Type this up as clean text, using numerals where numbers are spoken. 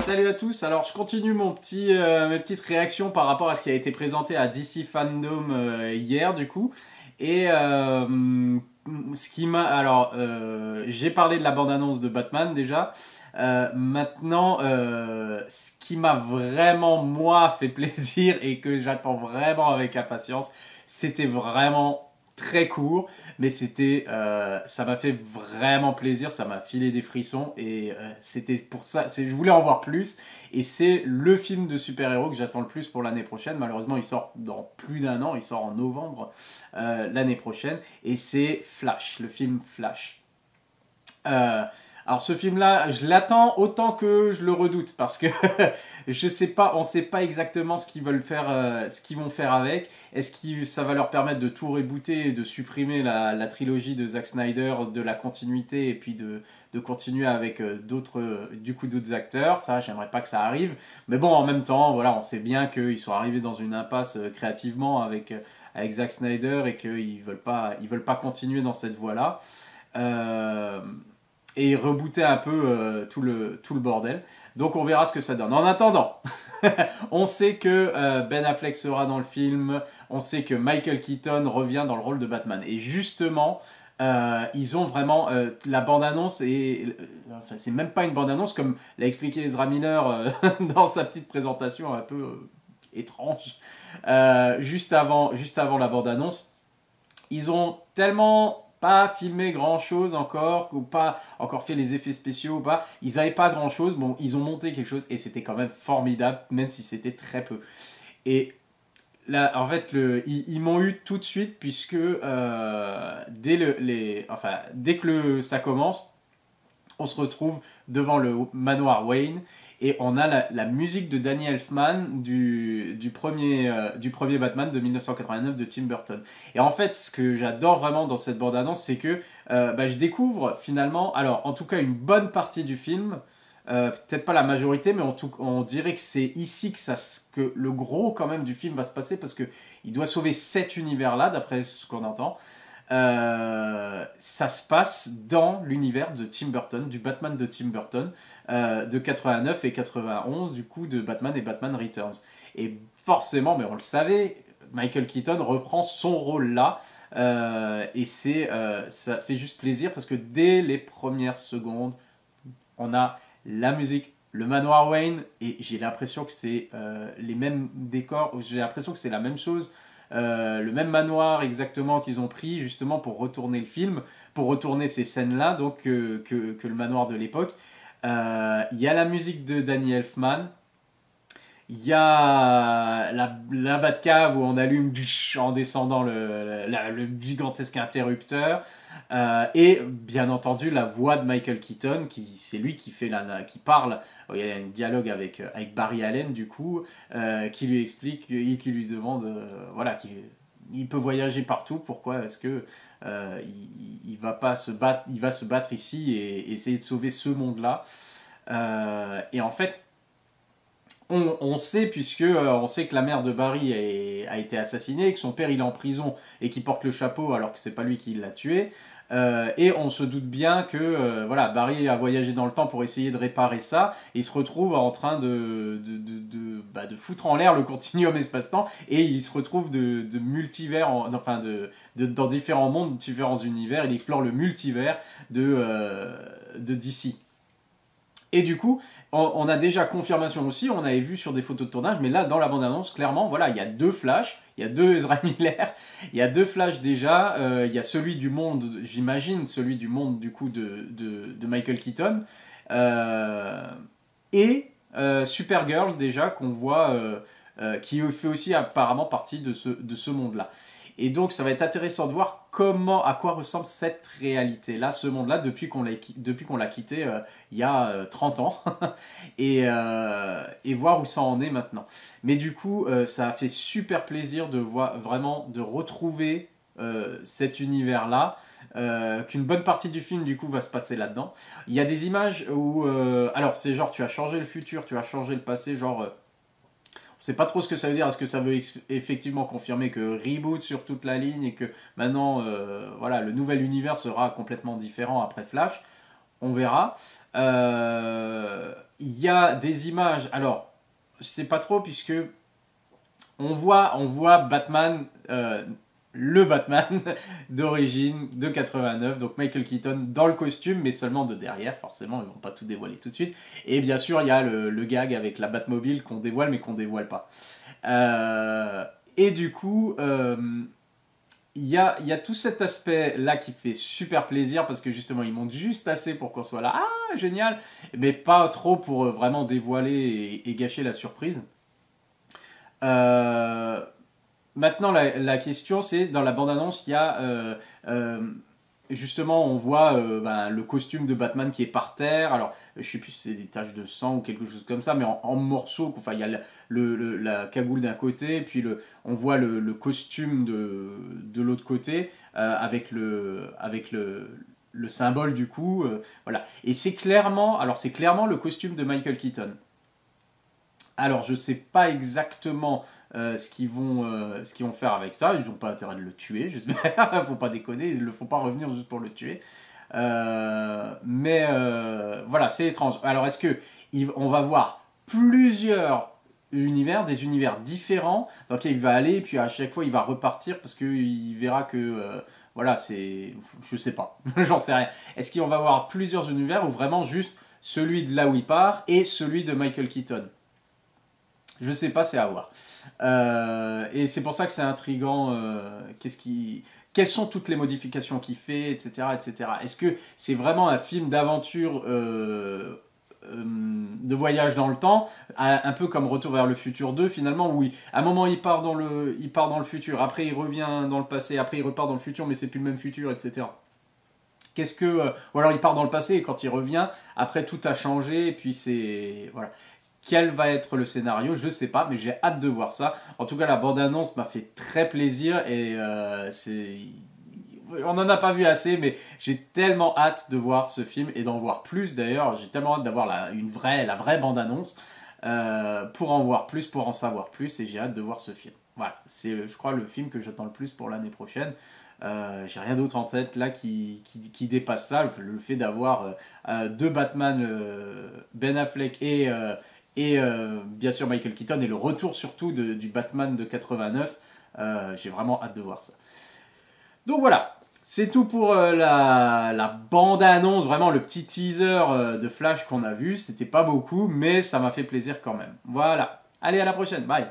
Salut à tous, alors je continue mes petites réactions par rapport à ce qui a été présenté à DC Fandom hier du coup. Et ce qui m'a... Alors, j'ai parlé de la bande-annonce de Batman déjà. Maintenant, ce qui m'a vraiment, moi, fait plaisir et que j'attends vraiment avec impatience, c'était vraiment très court, mais ça m'a fait vraiment plaisir, ça m'a filé des frissons et c'était pour ça, je voulais en voir plus et c'est le film de super-héros que j'attends le plus pour l'année prochaine. Malheureusement, il sort dans plus d'un an, il sort en novembre l'année prochaine et c'est Flash, le film Flash. Euh, alors ce film-là, je l'attends autant que je le redoute parce que je sais pas, on sait pas exactement ce qu'ils veulent faire, ce qu'ils vont faire avec. Est-ce que ça va leur permettre de tout rebooter et de supprimer la trilogie de Zack Snyder, de la continuité et puis de continuer avec d'autres acteurs. Ça, j'aimerais pas que ça arrive. Mais bon, en même temps, voilà, on sait bien qu'ils sont arrivés dans une impasse créativement avec Zack Snyder et qu'ils veulent pas continuer dans cette voie-là. Euh, et rebooter un peu tout le bordel. Donc on verra ce que ça donne. En attendant, on sait que Ben Affleck sera dans le film, on sait que Michael Keaton revient dans le rôle de Batman. Et justement, ils ont vraiment la bande-annonce et enfin, c'est même pas une bande-annonce comme l'a expliqué Ezra Miller dans sa petite présentation un peu étrange juste avant la bande-annonce. Ils ont tellement pas filmé grand chose encore, ou pas encore fait les effets spéciaux, ou pas. Ils n'avaient pas grand chose, bon, ils ont monté quelque chose et c'était quand même formidable, même si c'était très peu. Et là, en fait, ils m'ont eu tout de suite, puisque dès que ça commence, on se retrouve devant le manoir Wayne et on a la musique de Danny Elfman du premier Batman de 1989 de Tim Burton. Et en fait, ce que j'adore vraiment dans cette bande-annonce, c'est que je découvre finalement, alors en tout cas une bonne partie du film, peut-être pas la majorité, mais on dirait que c'est ici que le gros quand même du film va se passer parce qu'il doit sauver cet univers-là, d'après ce qu'on entend. Ça se passe dans l'univers de Tim Burton, du Batman de Tim Burton, de 89 et 91, du coup, de Batman et Batman Returns. Et forcément, mais on le savait, Michael Keaton reprend son rôle là, et ça fait juste plaisir parce que dès les premières secondes, on a la musique, le manoir Wayne, et j'ai l'impression que c'est les mêmes décors, j'ai l'impression que c'est la même chose, le même manoir exactement qu'ils ont pris justement pour retourner le film, pour retourner ces scènes-là, donc que le manoir de l'époque. Il y a la musique de Danny Elfman, il y a la Batcave où on allume en descendant le gigantesque interrupteur. Et bien entendu la voix de Michael Keaton, c'est lui qui parle. Il y a un dialogue avec Barry Allen du coup, qui lui explique, qui lui demande, voilà, il peut voyager partout. Pourquoi est-ce que il va pas se battre, il va se battre ici et essayer de sauver ce monde-là. Et en fait, on sait, puisque on sait que la mère de Barry a été assassinée, que son père il est en prison et qu'il porte le chapeau alors que c'est pas lui qui l'a tué. Et on se doute bien que voilà, Barry a voyagé dans le temps pour essayer de réparer ça. Et il se retrouve en train de foutre en l'air le continuum espace-temps. Et il se retrouve de multivers, dans différents mondes, différents univers. Il explore le multivers de DC. Et du coup, on a déjà confirmation aussi, on avait vu sur des photos de tournage, mais là, dans la bande-annonce, clairement, voilà, il y a deux flashs, il y a deux Ezra Miller, il y a deux flashs déjà, il y a celui du monde, j'imagine, celui du monde, du coup, de Michael Keaton, et Supergirl, déjà, qu'on voit, qui fait aussi apparemment partie de ce monde-là. Et donc, ça va être intéressant de voir à quoi ressemble cette réalité-là, ce monde-là, depuis qu'on l'a quitté il y a 30 ans, et voir où ça en est maintenant. Mais du coup, ça a fait super plaisir de voir, vraiment, de retrouver cet univers-là, qu'une bonne partie du film, du coup, va se passer là-dedans. Il y a des images où... alors, c'est genre, tu as changé le futur, tu as changé le passé, genre... on sait pas trop ce que ça veut dire. Est-ce que ça veut effectivement confirmer que reboot sur toute la ligne et que maintenant, voilà, le nouvel univers sera complètement différent après Flash? on verra. Il y a des images, alors, je sais pas trop, puisque on voit Batman, le Batman d'origine de 89, donc Michael Keaton dans le costume, mais seulement de derrière, forcément, ils vont pas tout dévoiler tout de suite. Et bien sûr, il y a le gag avec la Batmobile qu'on dévoile, mais qu'on dévoile pas. Et du coup, il y a tout cet aspect-là qui fait super plaisir, parce que justement, ils montent juste assez pour qu'on soit là, ah, génial, mais pas trop pour vraiment dévoiler et gâcher la surprise. Maintenant, la question, c'est, dans la bande-annonce, il y a justement, on voit le costume de Batman qui est par terre. Alors, je sais plus si c'est des taches de sang ou quelque chose comme ça, mais en morceaux. Enfin, il y a la cagoule d'un côté, puis on voit le costume de l'autre côté avec le symbole du coup. Voilà. Et c'est clairement le costume de Michael Keaton. Alors, je sais pas exactement ce qu'ils vont faire avec ça. Ils n'ont pas intérêt de le tuer, j'espère. Faut pas déconner, ils ne le font pas revenir juste pour le tuer. Voilà, c'est étrange. Alors, est-ce que on va voir plusieurs univers, des univers différents dans lesquels il va aller, et puis à chaque fois il va repartir parce qu'il verra que voilà, c'est, je sais pas, j'en sais rien. Est-ce qu'on va voir plusieurs univers ou vraiment juste celui de là où il part et celui de Michael Keaton? Je sais pas, c'est à voir. Et c'est pour ça que c'est intriguant. Quelles sont toutes les modifications qu'il fait, etc., etc. Est-ce que c'est vraiment un film d'aventure, de voyage dans le temps, un peu comme Retour vers le futur 2 finalement, où à un moment il part dans le futur, après il revient dans le passé, après il repart dans le futur, mais c'est plus le même futur, etc. Ou alors il part dans le passé et quand il revient, après tout a changé, et puis c'est voilà. Quel va être le scénario? Je sais pas, mais j'ai hâte de voir ça. En tout cas, la bande-annonce m'a fait très plaisir et on n'en a pas vu assez, mais j'ai tellement hâte de voir ce film et d'en voir plus d'ailleurs. J'ai tellement hâte d'avoir la vraie bande-annonce pour en voir plus, pour en savoir plus, et j'ai hâte de voir ce film. Voilà, c'est je crois le film que j'attends le plus pour l'année prochaine. J'ai rien d'autre en tête là qui dépasse ça. Le fait d'avoir deux Batman, Ben Affleck et bien sûr Michael Keaton, et le retour surtout du Batman de 89, j'ai vraiment hâte de voir ça. Donc voilà, c'est tout pour la bande-annonce, vraiment le petit teaser de Flash qu'on a vu. C'était pas beaucoup, mais ça m'a fait plaisir quand même. Voilà, allez, à la prochaine, bye.